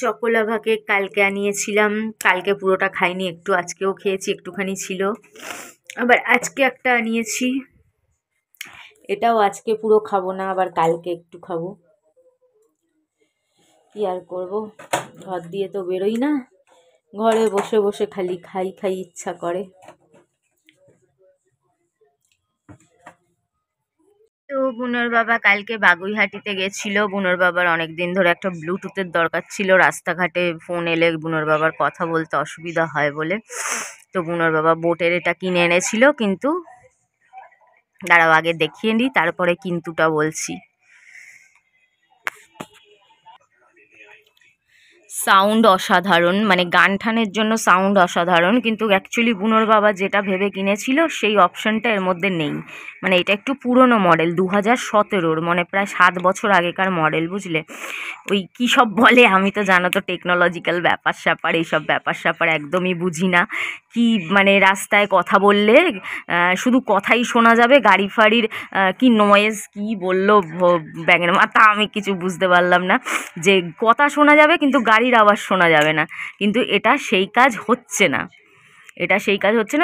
Choco lava cake কালকে আনিয়েছিলাম, কালকে পুরোটা খাইনি, একটু আজকেও খেয়েছি, একটুখানি ছিল। আবার আজকে একটা আনিয়েছি, এটাও আজকে পুরো খাবো না, আবার কালকে একটু খাবো। কি আর করবো, ঘর দিয়ে তো বেরোই না, ঘরে বসে বসে খালি খাই খাই ইচ্ছা করে। তো বুনোর বাবা কালকে বাগুইহাটিতে গেছিল। বুনোর বাবার অনেকদিন ধরে একটা ব্লুটুথের দরকার ছিল, রাস্তাঘাটে ফোন এলে বুনোর বাবার কথা বলতে অসুবিধা হয় বলে। তো বুনোর বাবা বোটের এটা কিনে এনেছিল, কিন্তু দাঁড়াও আগে দেখিয়ে নিই, তারপরে কিন্তুটা বলছি। সাউন্ড অসাধারণ, মানে গান ঠানের জন্য সাউন্ড অসাধারণ, কিন্তু অ্যাকচুয়ালি বুনোর বাবা যেটা ভেবে কিনেছিল সেই অপশানটা এর মধ্যে নেই। মানে এটা একটু পুরনো মডেল, 2017, মানে প্রায় 7 বছর আগেকার মডেল, বুঝলে। ওই কী সব বলে, আমি তো জানো তো টেকনোলজিক্যাল ব্যাপার স্যাপার, এইসব ব্যাপার স্যাপার একদমই বুঝি না। কি মানে রাস্তায় কথা বললে শুধু কথাই শোনা যাবে, গাড়ি ফাড়ির কি নয়েজ কি বললো ব্যাঙের মাথা, আমি কিছু বুঝতে পারলাম না। যে কথা শোনা যাবে কিন্তু গাড়ির আওয়াজ শোনা যাবে না, কিন্তু এটা সেই কাজ হচ্ছে না।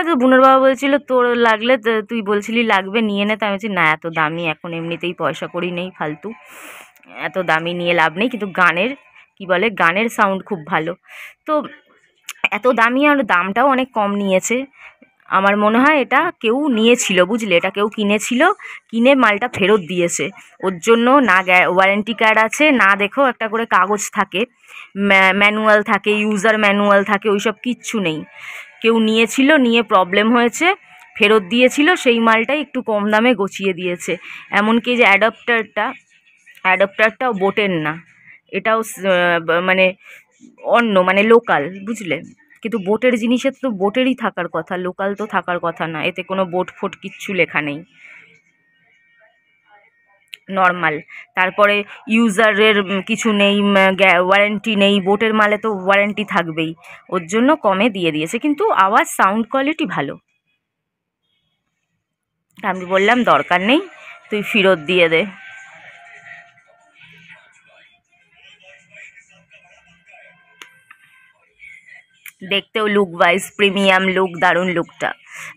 তো বুনোর বাবা বলছিল তোর লাগলে তুই বলছিলি লাগবে নিয়ে নে, তো আমি বলছি না এত দামি এখন এমনিতেই পয়সা করি নেই, ফালতু এত দামি নিয়ে লাভ নেই। কিন্তু গানের কি বলে, গানের সাউন্ড খুব ভালো। তো এত দামি আর দামটাও অনেক কম নিয়েছে। আমার মনে হয় এটা কেউ নিয়েছিল, বুঝলে, এটা কেউ কিনেছিল, কিনে মালটা ফেরত দিয়েছে। ওর জন্য না ওয়ারেন্টি কার্ড আছে, না দেখো একটা করে কাগজ থাকে, ম্যানুয়াল থাকে, ইউজার ম্যানুয়াল থাকে, ওইসব কিচ্ছু নেই। কেউ নিয়েছিল, নিয়ে প্রবলেম হয়েছে, ফেরত দিয়েছিল, সেই মালটাই একটু কম দামে গছিয়ে দিয়েছে। এমনকি যে অ্যাডাপ্টারটাও বোটের না, এটাও মানে অন্য, মানে লোকাল, বুঝলে। কিন্তু বোটের জিনিসের তো বোটেরই থাকার কথা, লোকাল তো থাকার কথা না, এতে কোনো বোট ফোট কিচ্ছু লেখা নেই, নর্মাল। তারপরে ইউজারের কিছু নেই, ওয়ারেন্টি নেই, বোটের মালে তো ওয়ারেন্টি থাকবেই। ওর জন্য কমে দিয়ে দিয়েছে, কিন্তু আওয়াজ সাউন্ড কোয়ালিটি ভালো। আমি বললাম দরকার নেই, তুই ফেরত দিয়ে দে। দেখতেও লুক ওয়াইজ প্রিমিয়াম লুক, দারুণ লুকটা।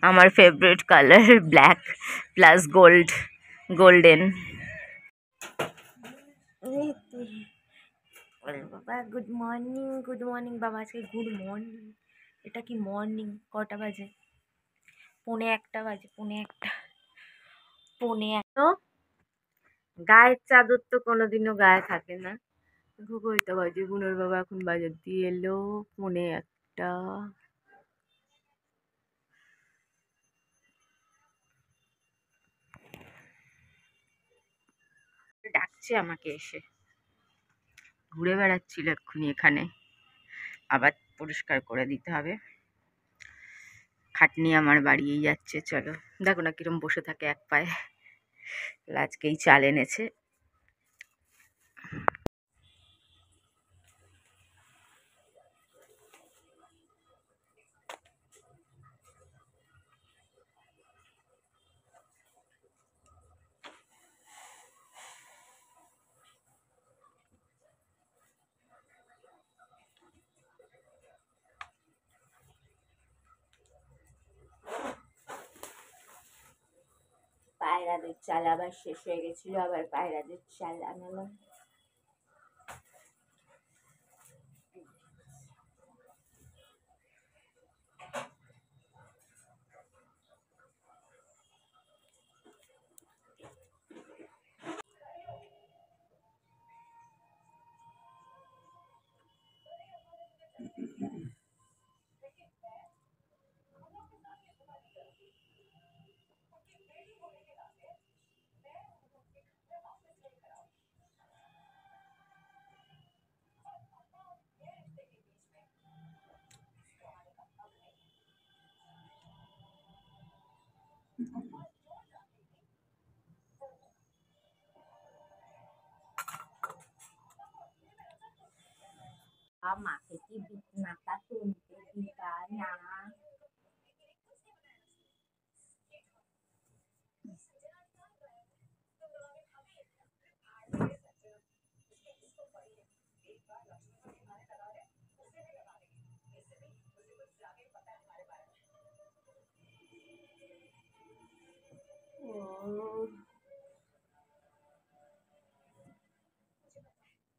আমার favourite colour black plus golden. বাবা গুড মর্নিং, গুড মর্নিং বাবা, আজকে গুড মর্নিং। এটা কি মর্নিং, কটা বাজে? 1:45 বাজে, 1:45। গায়ের চাদর তো কোনোদিনও গায়ে থাকে না। কয়টা বাজে, বুনোর বাবা এখন বাজার দিয়ে এলো, 1:45। ডাকছে আমাকে, এসে ঘুরে বেড়াচ্ছিল এক্ষুনি এখানে, আবার পরিষ্কার করে দিতে হবে। খাটনি আমার বাড়িয়েই যাচ্ছে। চলো দেখো না কিরম বসে থাকে এক পায়ে, আজকেই চাল এনেছে। পায়রাদের চাল আবার শেষ হয়ে গেছিল, আবার পায়রাদের চাল আনালাম। মাকে কি বিছনাটা তুলতে দিবা না?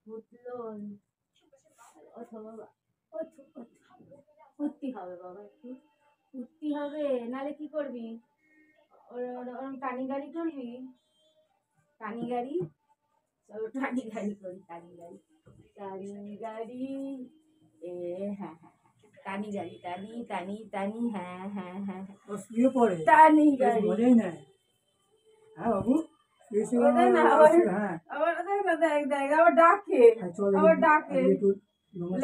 পুতলন ওঠো বাবা, ওঠো ওঠো, উঠতে হবে বাবা, একটু উঠতে হবে, নালে কি করবি? ওরম টানি গাড়ি করবি? টানি গাড়ি, চলো টানি গাড়ি করি, টানি গাড়ি, টানি গাড়ি, এ হ্যাঁ হ্যাঁ, টানি গাড়ি, টানি টানি টানি, হ্যাঁ হ্যাঁ হ্যাঁ, শুয়ে পড়ে টানি গাড়ি, মজাই নেয়। হ্যাঁ বাবু,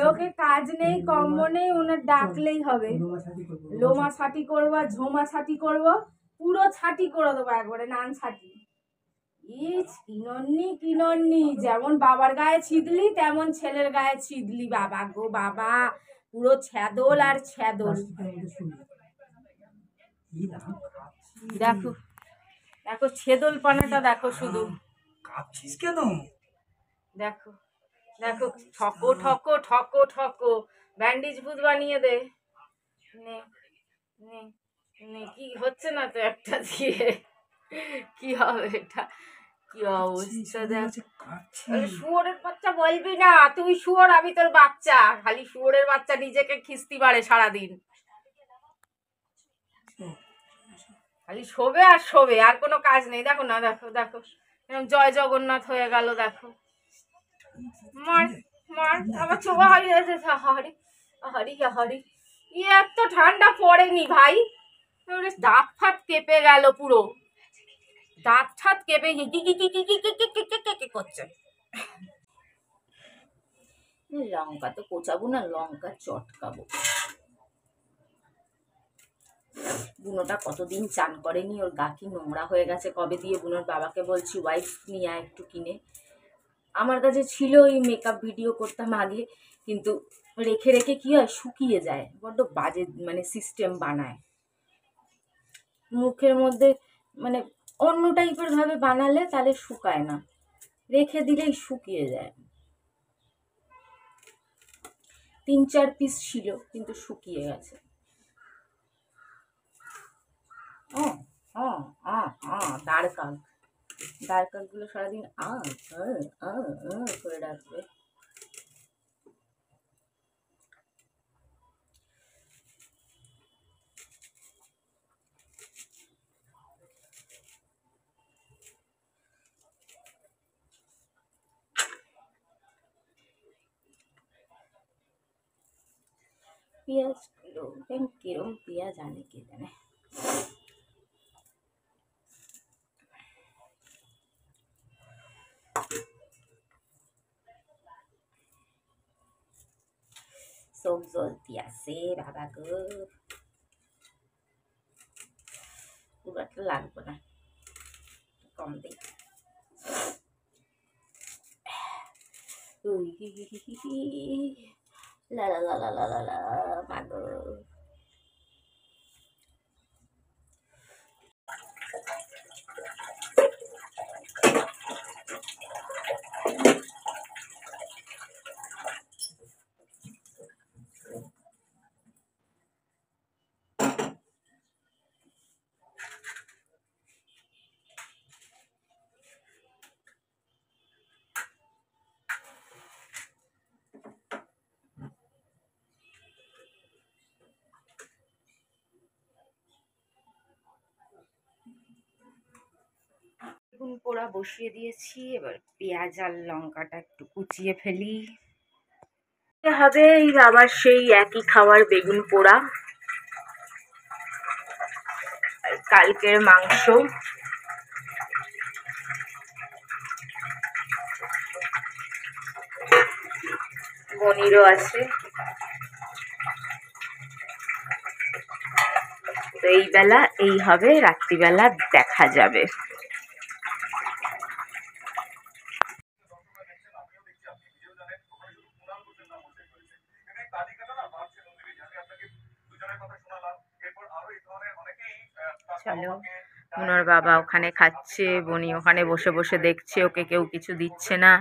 লোকে কাজ নেই, কম্ম নেই, ওনার ডাকলেই হবে। লোমা ছাটি করবো, ঝোমা ছাটি করবো, পুরো ছাটি করে দেবো একবারে, নান ছাটি। ইস কিনন্নি কিনন্নি, যেমন বাবার গায়ে ছিদলি তেমন ছেলের গায়ে ছিদলি বাবা গো বাবা, পুরো ছ্যাদল আর ছ্যাদল। দেখো দেখো ছেদল পানাটা দেখো শুধু, কাঁপছিস কেন? দেখো দেখো, ঠকো ঠকো ঠকো ঠকো, ব্যান্ডেজ ভূত বানিয়ে দে। নে নে নে, কি হচ্ছে না তো একটা দিয়ে, কি হবে এটা, কি অবস্থা দেখ। শুয়োরের বাচ্চা বলবি না, তুই শুয়োর আমি তোর বাচ্চা, খালি শুয়োরের বাচ্চা নিজেকে খিস্তি পারে সারাদিন, খালি শোবে আর শোবে, আর কোনো কাজ নেই। দেখো না, দেখো দেখো জয় জগন্নাথ হয়ে গেল, দেখো মার মার, আবার চোখা হারিয়ে গেছে, হারি হারি হারি। এত ঠান্ডা পড়েনি ভাই, দাঁত ফাত কেঁপে গেল পুরো, দাঁত ঠাত কেঁপে করছে। লঙ্কা তো কোচাবো না, লঙ্কা চটকাবো। বুনোটা কতদিন চান করেনি, ওর গা কি নোংরা হয়ে গেছে কবে দিয়ে। বুনোর বাবাকে বলছি ওয়াইফ নিয়ে আয় একটু কিনে, আমার কাছে ছিল, ওই মেকআপ ভিডিও করতাম আগে, কিন্তু রেখে রেখে কি হয় শুকিয়ে যায়, বড্ড বাজে মানে সিস্টেম বানায় মুখের মধ্যে, মানে অন্য টাইপের ভাবে বানালে তাহলে শুকায় না, রেখে দিলেই শুকিয়ে যায়। 3-4 পিস ছিল কিন্তু শুকিয়ে গেছে। দাঁড় কাক গুলো সারাদিন করে ডাকবে। পেঁয়াজ কিলো কিরম পেঁয়াজ আনে কে জানে। চোখ জ্বলতি আছে বাবা গো, পুরাটা লাগবে না, কম দিই। লা লা লা লা লা লা লা মাগো। বেগুন পোড়া বসিয়ে দিয়েছি, এবার পেঁয়াজ আর লঙ্কাটা একটু কুচিয়ে ফেলি। হবে এই আবার সেই একই খাবার, বেগুন পোড়া, কালকের মাংস, পনিরও আছে। তো এই বেলা এই হবে, রাত্রিবেলা দেখা যাবে। চলো, বুনোর বাবা ওখানে খাচ্ছে, বনি ওখানে বসে বসে দেখছে, ওকে কেউ কিছু দিচ্ছে না।